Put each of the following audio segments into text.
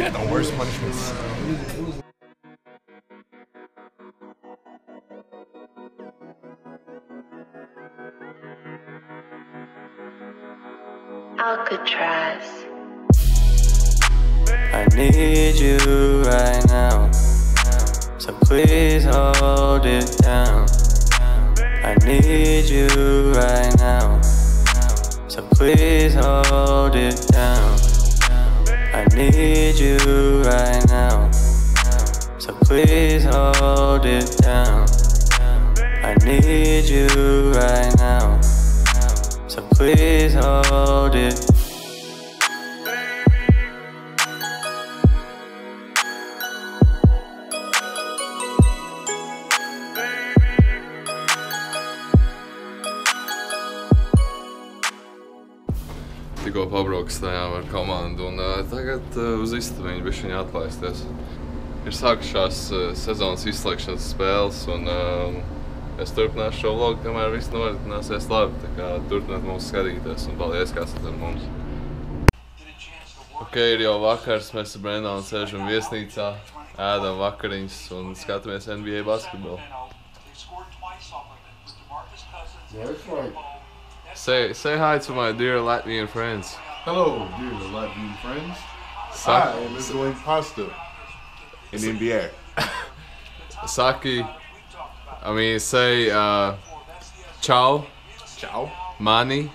had the worst punishments. Alcatraz. I need you right now, so please hold it down. I need you right now, so please hold it down. I need you right now, so please hold it down. I need you right now, so please hold it. Tikko pabraukstājām ar komandu un tagad uz istabiņu bišķiņu atlaisties. Ir sākušās sezonas izslēgšanas spēles un es turpināšu šo vlogu, kamēr viss noritināsies labi. Tā kā turpināt mums skatīties un paldies, kā esat ar mums. Ok, ir jau vakars, mēs ar Brendonu sēžam viesnīcā, ēdam vakariņas un skatāmies NBA basketbolu. Say hi to my dear Latvian friends. Hello, dear Latvian friends. I am enjoying pasta in NBA. Saki, I mean, say čau, Čau, mani,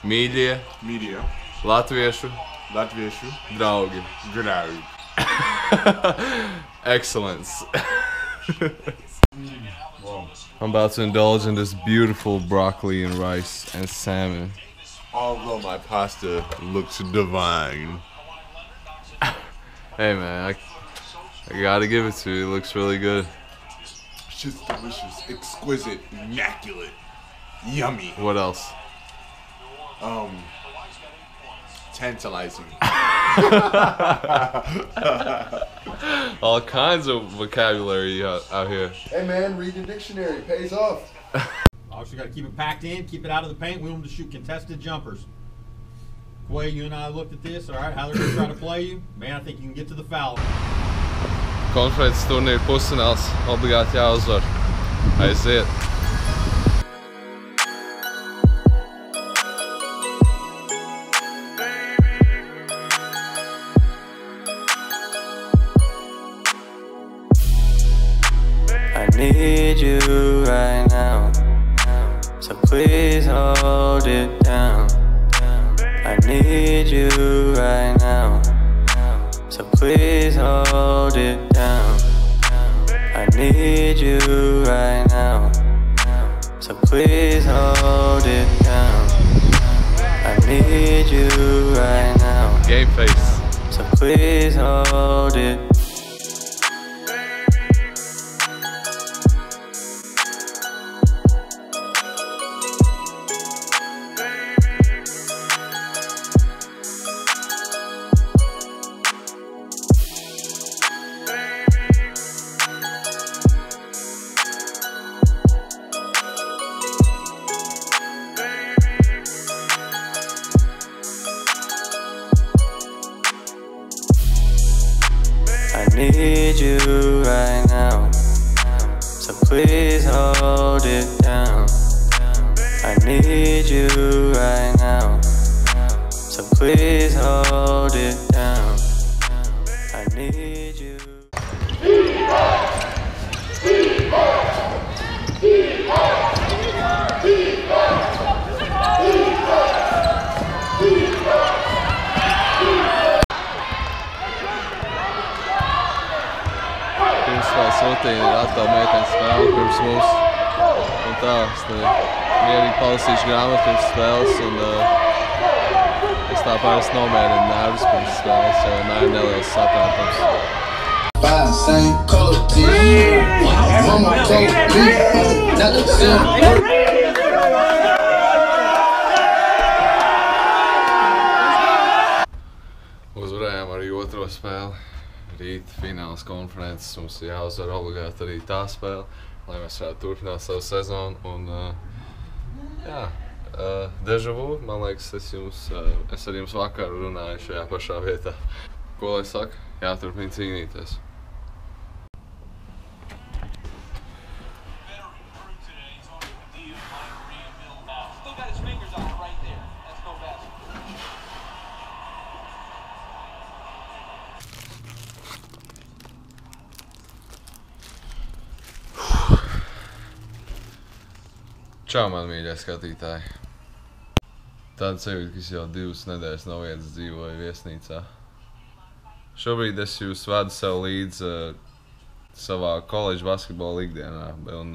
mīļie, media, latviešu draugi. draugi. Excellence. I'm about to indulge in this beautiful broccoli and rice and salmon. Although my pasta looks divine. Hey man, I gotta give it to you. It looks really good. It's just delicious, exquisite, immaculate, yummy, What else? tantalizing. All kinds of vocabulary out here. Hey man, read the dictionary, pays off. Also, got to keep it packed in, keep it out of the paint. We want them to shoot contested jumpers. Quay, you and I looked at this, all right, how they're going to try to play you. Man, I think you can get to the foul. Konferences turnīra pusfināls obligāti jāuzvar. Aiziet. I need you right now, so please hold it down. I need you right now, so please hold it down. I need you right now, so please hold it down. I need you right now, Game face. so please hold it. I need you right now, so please hold it down. I need you right now, so please hold it down. I need you. Pirmspēles rutīna ir atkal meitenes spēle pirms mums. Un tā, es mierīgi palasīšu grāmatu pirms spēles un es tā parasti nomierinu nervus pirms spēles, jo ir neliels saprātums. Five same color team. Mama told me not to sell. Uzvarējām arī otro spēli. Rīt fināls konferences, mums ir jāuzvar obligāti arī tā spēle, lai mēs varētu turpināt savu sezonu. Un, jā, déjà vu, man liekas, es ar jums vakar runāju šajā pašā vietā. Ko lai saka? Jāturpina cīnīties. Čau, man mīļie skatītāji. Tāda sajūta, ka es jau 2 nedēļas no vietas dzīvoju viesnīcā. Šobrīd es jūs vedu sev līdz savā koledža basketbola ikdienā. Un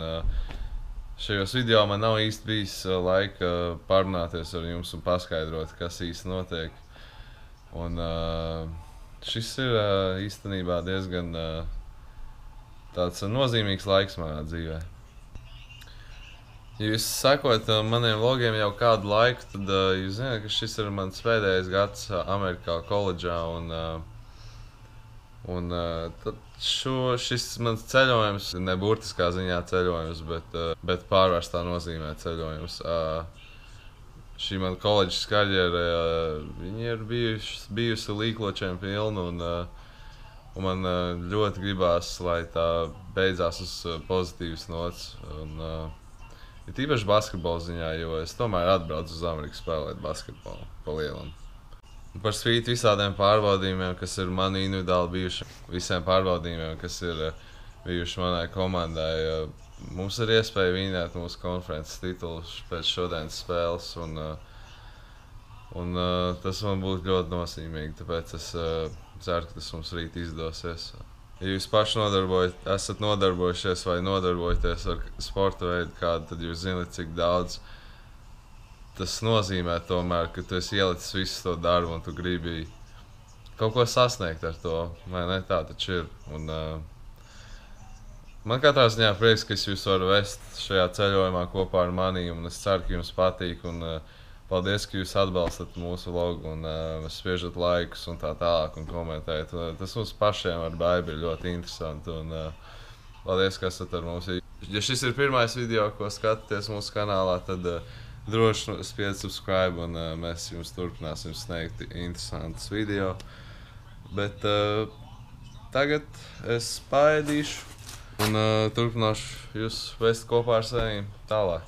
šajos video man nav īsti bijis laika parunāties ar jums un paskaidrot, kas īsti notiek. Un šis ir īstenībā diezgan tāds nozīmīgs laiks manā dzīvē. Ja jūs sekojat maniem vlogiem jau kādu laiku, tad jūs zināt, ka šis ir mans pēdējais gads Amerikā koledžā. Un tad šis mans ceļojums, ne burtiskā ziņā ceļojums, bet pārvērstā nozīmē ceļojums. Šī man koledžas karjera, viņi ir bijusi līkločiem pilna, un man ļoti gribās, lai tā beidzās uz pozitīvas nots. Ir tīpaši basketbola ziņā, jo es tomēr atbraucu uz Ameriku spēlēt basketbolu pa lielam. Par spīti visādiem pārbaudījumiem, kas ir man individuāli bijuši, visiem pārbaudījumiem, kas ir bijuši manai komandai, mums ir iespēja vinēt mūsu konferences titulus pēc šodienas spēles, un tas man būtu ļoti nozīmīgi, tāpēc es ceru, ka tas mums rīt izdosies. Ja jūs paši esat nodarbojušies vai nodarbojaties ar sporta veidu kādu, tad jūs zināt, cik daudz tas nozīmē tomēr, ka tu esi ielicis visu to darbu un tu gribi kaut ko sasniegt ar to, vai ne? Tā taču ir. Un, man katrā ziņā prieks, ka es jūs varu vest šajā ceļojumā kopā ar mani, un es ceru, ka jums patīk. Un, paldies, ka jūs atbalstat mūsu vlogu un spiežat laikus un tā tālāk un komentējat. Tas mums pašiem ar Baibi ir ļoti interesanti. Un, paldies, ka esat ar mums. Ja šis ir pirmais video, ko skatāties mūsu kanālā, tad droši spied subscribe un mēs jums turpināsim sniegt interesantus video. Bet tagad es paēdīšu un turpināšu jūs vest kopā ar saviem tālāk.